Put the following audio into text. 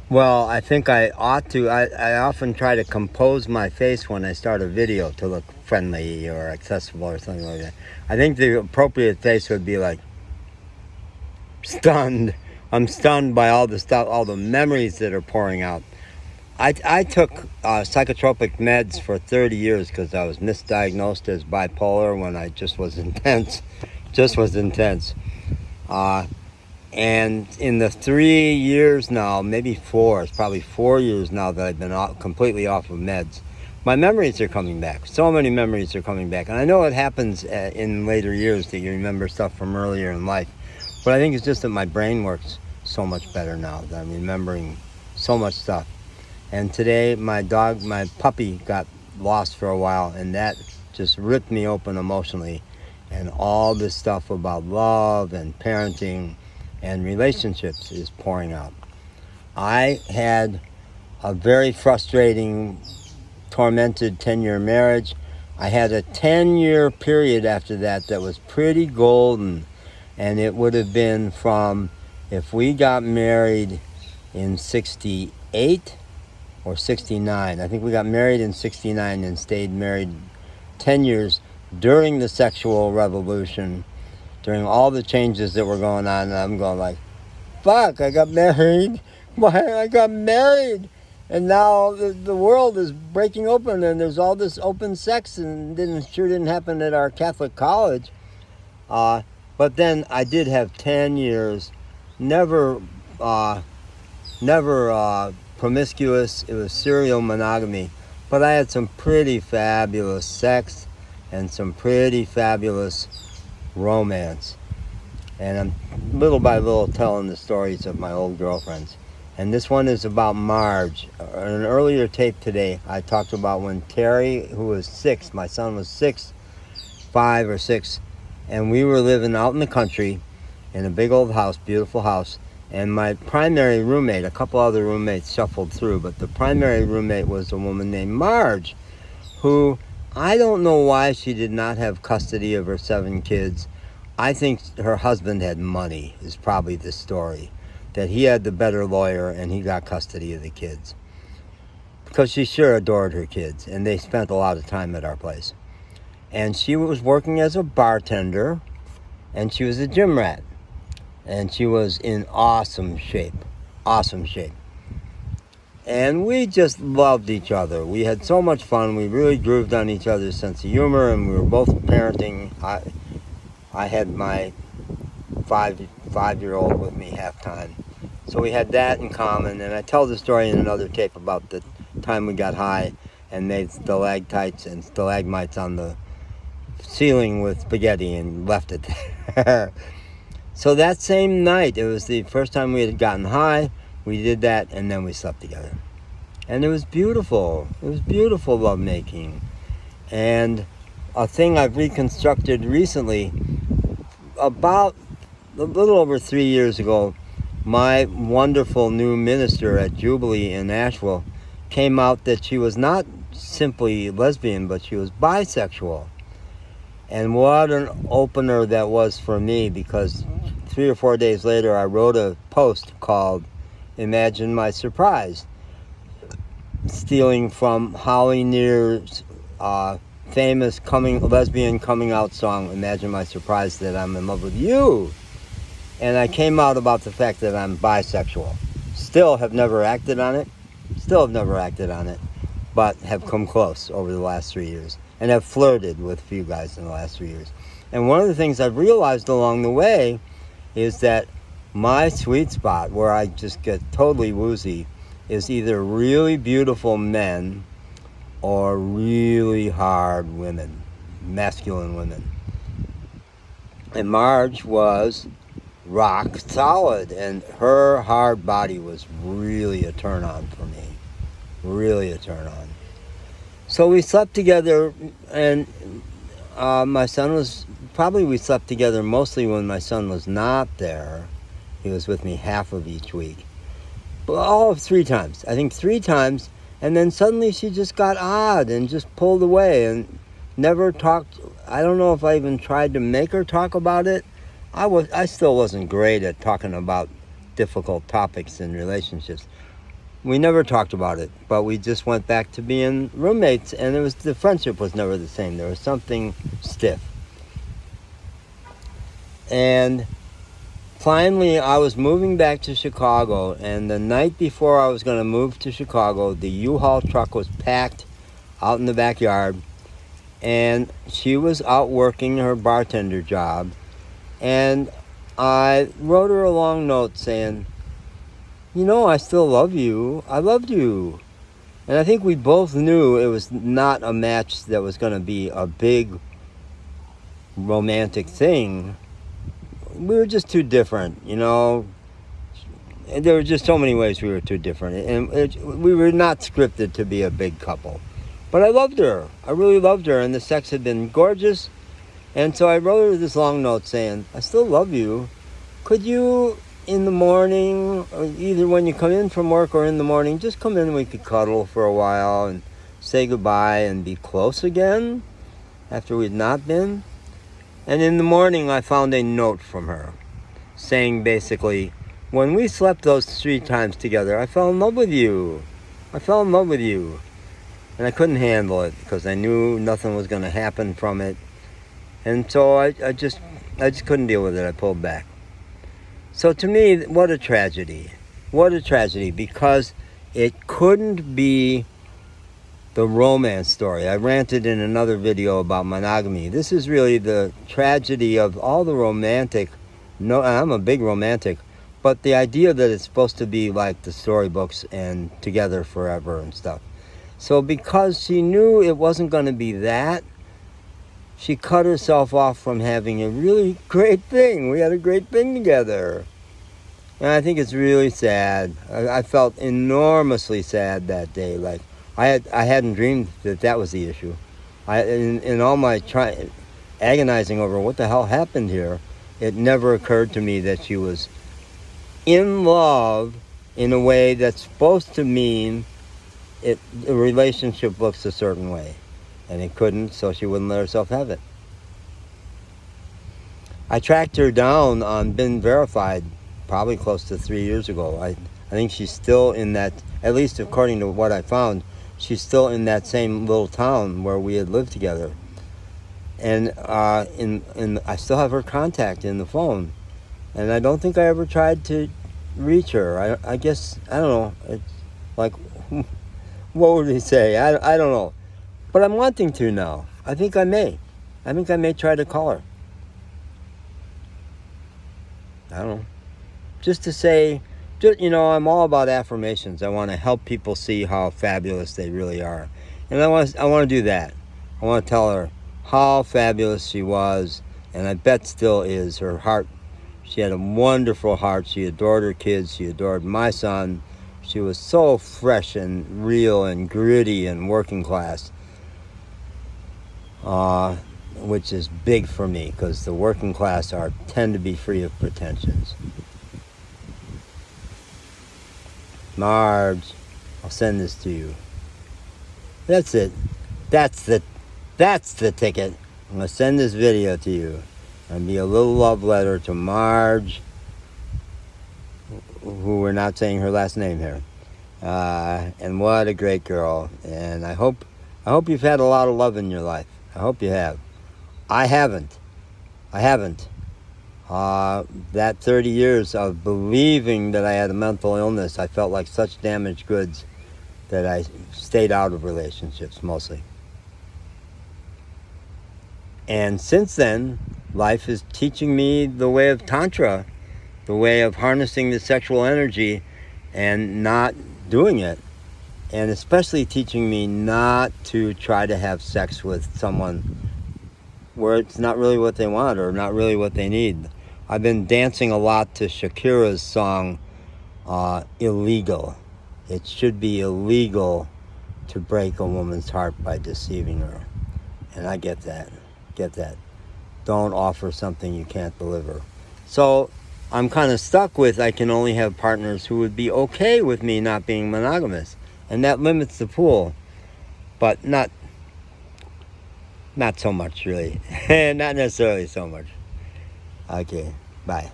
Well, I think I ought to. I often try to compose my face when I start a video to look friendly or accessible or something like that. I think the appropriate face would be like stunned. I'm stunned by all the stuff, all the memories that are pouring out. I took psychotropic meds for 30 years because I was misdiagnosed as bipolar when I just was intense. Just was intense. And in the 3 years now, maybe four, it's probably 4 years now that I've been completely off of meds, my memories are coming back. So many memories are coming back. And I know it happens in later years that you remember stuff from earlier in life. But I think it's just that my brain works so much better now that I'm remembering so much stuff. And today, my puppy got lost for a while, and that just ripped me open emotionally. And all this stuff about love and parenting and relationships is pouring out. I had a very frustrating, tormented 10-year marriage. I had a 10-year period after that was pretty golden. And it would have been from, if we got married in 68 or 69. I think we got married in 69 and stayed married 10 years during the sexual revolution, during all the changes that were going on. And I'm going like, fuck, I got married. Why I got married? And now the world is breaking open and there's all this open sex, and sure didn't happen at our Catholic college. But then I did have 10 years, never promiscuous. It was serial monogamy. But I had some pretty fabulous sex and some pretty fabulous romance. And I'm little by little telling the stories of my old girlfriends. And this one is about Marge. In an earlier tape today, I talked about when Terry, who was 6, my son was 5 or 6, and we were living out in the country in a big old house, beautiful house. And my primary roommate, a couple other roommates shuffled through, but the primary roommate was a woman named Marge, who I don't know why she did not have custody of her 7 kids. I think her husband had money, is probably the story. That he had the better lawyer and he got custody of the kids. Because she sure adored her kids, and they spent a lot of time at our place. And she was working as a bartender, and she was a gym rat. And she was in awesome shape. And we just loved each other. We had so much fun. We really grooved on each other's sense of humor, and we were both parenting. I had my five-year-old with me half time. So we had that in common. And I tell the story in another tape about the time we got high and made stalactites and stalagmites on the ceiling with spaghetti and left it there. So that same night, it was the first time we had gotten high. We did that, and then we slept together. And it was beautiful. It was beautiful lovemaking. And a thing I've reconstructed recently, about a little over 3 years ago, my wonderful new minister at Jubilee in Nashville came out that she was not simply lesbian, but she was bisexual. And what an opener that was for me, because 3 or 4 days later I wrote a post called Imagine My Surprise, stealing from Holly Near's famous lesbian coming out song, Imagine My Surprise That I'm in Love with You. And I came out about the fact that I'm bisexual. Still have never acted on it, but have come close over the last 3 years and have flirted with a few guys in the last 3 years. And one of the things I've realized along the way is that my sweet spot, where I just get totally woozy, is either really beautiful men or really hard women, masculine women. And Marge was rock solid, and her hard body was really a turn on for me. Really a turn on. So we slept together, and my son was, we slept together mostly when my son was not there. He was with me half of each week. But all of 3 times. I think 3 times, and then suddenly she just got odd and just pulled away and never talked. I don't know if I even tried to make her talk about it. I still wasn't great at talking about difficult topics in relationships. we never talked about it, but we just went back to being roommates, and the friendship was never the same. There was something stiff. And finally, I was moving back to Chicago, and the night before I was going to move to Chicago, the U-Haul truck was packed out in the backyard, and she was out working her bartender job, and I wrote her a long note saying, I still love you. I loved you. And I think we both knew it was not a match that was going to be a big romantic thing. We were just too different, And there were just so many ways we were too different. And we were not scripted to be a big couple. But I loved her. I really loved her, and the sex had been gorgeous. And so I wrote her this long note saying, I still love you. Could you, in the morning, or either when you come in from work or in the morning, just come in and we could cuddle for a while and say goodbye and be close again after we'd not been? And in the morning, I found a note from her saying basically, when we slept those 3 times together, I fell in love with you. I fell in love with you. And I couldn't handle it because I knew nothing was going to happen from it. And so I just couldn't deal with it. I pulled back. So to me, what a tragedy. What a tragedy, because it couldn't be the romance story. I ranted in another video about monogamy. This is really the tragedy of all the romantic. No, I'm a big romantic, but the idea that it's supposed to be like the storybooks and together forever and stuff. So because she knew it wasn't going to be that, she cut herself off from having a really great thing. We had a great thing together. And I think it's really sad. I felt enormously sad that day. Like, I hadn't dreamed that was the issue. In all my agonizing over what the hell happened here, it never occurred to me that she was in love in a way that's supposed to mean the relationship looks a certain way. And it couldn't, so she wouldn't let herself have it. I tracked her down on Been Verified probably close to 3 years ago. I think she's still in that, at least according to what I found, she's still in that same little town where we had lived together. And I still have her contact in the phone. And I don't think I ever tried to reach her. I guess, I don't know. It's like, what would he say? I don't know. But I'm wanting to now. I think I may try to call her. I don't know. Just to say, I'm all about affirmations. I want to help people see how fabulous they really are. And I want to do that. I want to tell her how fabulous she was, and I bet still is. Her heart, she had a wonderful heart. She adored her kids. She adored my son. She was so fresh and real and gritty and working class. Which is big for me because the working class tend to be free of pretensions. Marge, I'll send this to you. That's it. That's the ticket. I'm going to send this video to you. And be a little love letter to Marge, who we're not saying her last name here. And what a great girl. And I hope you've had a lot of love in your life. I hope you have. I haven't. That 30 years of believing that I had a mental illness, I felt like such damaged goods that I stayed out of relationships mostly. And since then, life is teaching me the way of Tantra, the way of harnessing the sexual energy and not doing it. And especially teaching me not to try to have sex with someone where it's not really what they want or not really what they need. I've been dancing a lot to Shakira's song, Illegal. It should be illegal to break a woman's heart by deceiving her. And I get that. Don't offer something you can't deliver. So I'm kind of stuck with I can only have partners who would be okay with me not being monogamous. And that limits the pool. But not so much, really. Not necessarily so much. Okay, bye.